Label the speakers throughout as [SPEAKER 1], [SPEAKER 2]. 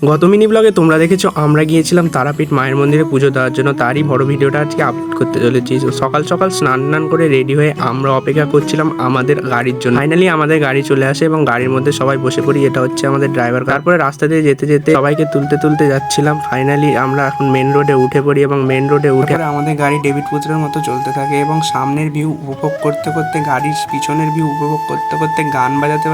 [SPEAKER 1] গত মিনি ব্লগে তোমরা দেখেছো আমরা গিয়েছিলাম তারাপীঠ মায়ের মন্দিরে পুজো দেওয়ার জন্য, তারই বড় ভিডিওটা আজকে আপলোড করতে চলেছি। সকাল সকাল স্নান করে রেডি হয়ে আমরা অপেক্ষা করছিলাম আমাদের গাড়ির জন্য। ফাইনালি আমাদের গাড়ি চলে আসে এবং গাড়ির মধ্যে সবাই বসে পড়ি। এটা হচ্ছে আমাদের ড্রাইভার। তারপরে রাস্তা দিয়ে যেতে যেতে সবাইকে তুলতে যাচ্ছিলাম। ফাইনালি আমরা এখন মেন রোডে উঠে পড়ি এবং মেন রোডে উঠে আমাদের গাড়ি ডেভিড পুত্রের মতো চলতে থাকে এবং সামনের ভিউ উপভোগ করতে করতে, গাড়ির পিছনের ভিউ উপভোগ করতে করতে, গান বাজাতে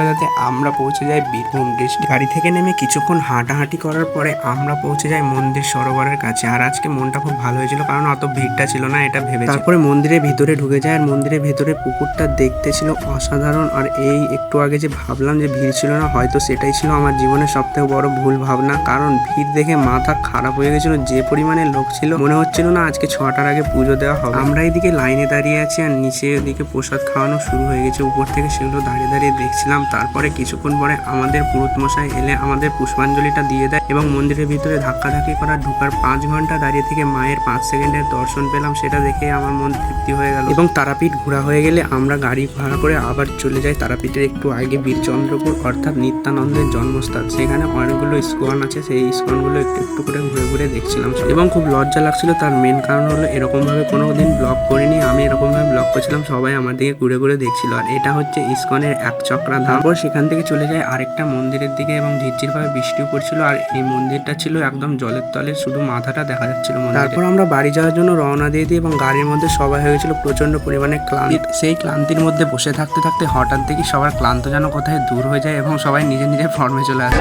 [SPEAKER 1] আমরা পৌঁছে যাই বীরভূম ডিস্ট্রিক্ট। গাড়ি থেকে নেমে কিছুক্ষণ হাঁটাহাঁটি করার পরে আমরা পৌঁছে যাই মন্দির সরোবরের কাছে। আর আজকে মনটা খুব ভালো হয়েছিল কারণ অত ভিড়টা ছিল না, এটা ভেবে। তারপরে মন্দিরের ভিতরে ঢুকে যায়। আর মন্দিরের ভেতরে পুকুরটা দেখতে ছিল অসাধারণ। আর এই একটু আগে যে ভাবলাম যে ভিড় ছিল না, হয়তো সেটাই ছিল আমার জীবনের সবথেকে বড় ভুল ভাবনা। কারণ ভিড় দেখে মাথা খারাপ হয়ে গেছিল। যে পরিমাণে লোক ছিল, মনে হচ্ছিল না আজকে 6টার আগে পুজো দেওয়া হবে। আমরা এদিকে লাইনে দাঁড়িয়ে আছি আর নিচে ওদিকে প্রসাদ খাওয়ানো শুরু হয়ে গেছে। উপর থেকে সেগুলো দাঁড়িয়ে দেখছিলাম। তারপরে কিছুক্ষণ পরে আমাদের পুরোহিত মশাই এলে আমাদের পুষ্পাঞ্জলিটা দিয়ে দেয় এবং মন্দিরের ভিতরে ধাক্কাধাক্কি করা ঢোকার 5 ঘন্টা দাঁড়িয়ে থেকে মায়ের 5 সেকেন্ডের দর্শন পেলাম। সেটা দেখে আমার মন তৃপ্তি হয়ে গেল। এবং তারাপীঠ ঘোরা হয়ে গেলে আমরা গাড়ি ভাড়া করে আবার চলে যাই তারাপীঠের একটু আগে বীরচন্দ্রপুর, অর্থাৎ নিত্যানন্দের জন্মস্থান। সেখানে অনেকগুলো ইস্কন আছে, সেই ইস্কনগুলো একটু করে ঘুরে দেখছিলাম এবং খুব লজ্জা লাগছিল। তার মেন কারণ হলো এরকমভাবে কোনোদিন ব্লগ করিনি আমি। এরকমভাবে ব্লগ করছিলাম, সবাই আমার দিকে ঘুরে দেখছিল। আর এটা হচ্ছে ইস্কনের এক চক্রা ধাম। তারপর সেখান থেকে চলে যায় আরেকটা মন্দিরের দিকে এবং ঝিরঝিরভাবে বৃষ্টিও পড়ছিল। আর এই মন্দিরটা ছিল একদম জলের তলে, শুধু মাথাটা দেখা যাচ্ছিল। তারপর আমরা বাড়ি যাওয়ার জন্য রওনা দিয়ে দিই এবং গাড়ির মধ্যে সবাই হয়ে গেছিল প্রচন্ড পরিমাণে ক্লান্ত। সেই ক্লান্তির মধ্যে বসে থাকতে হঠাৎ দেখি সবার ক্লান্ত যেন কোথায় দূর হয়ে যায় এবং সবাই নিজের ফর্মে চলে আসে।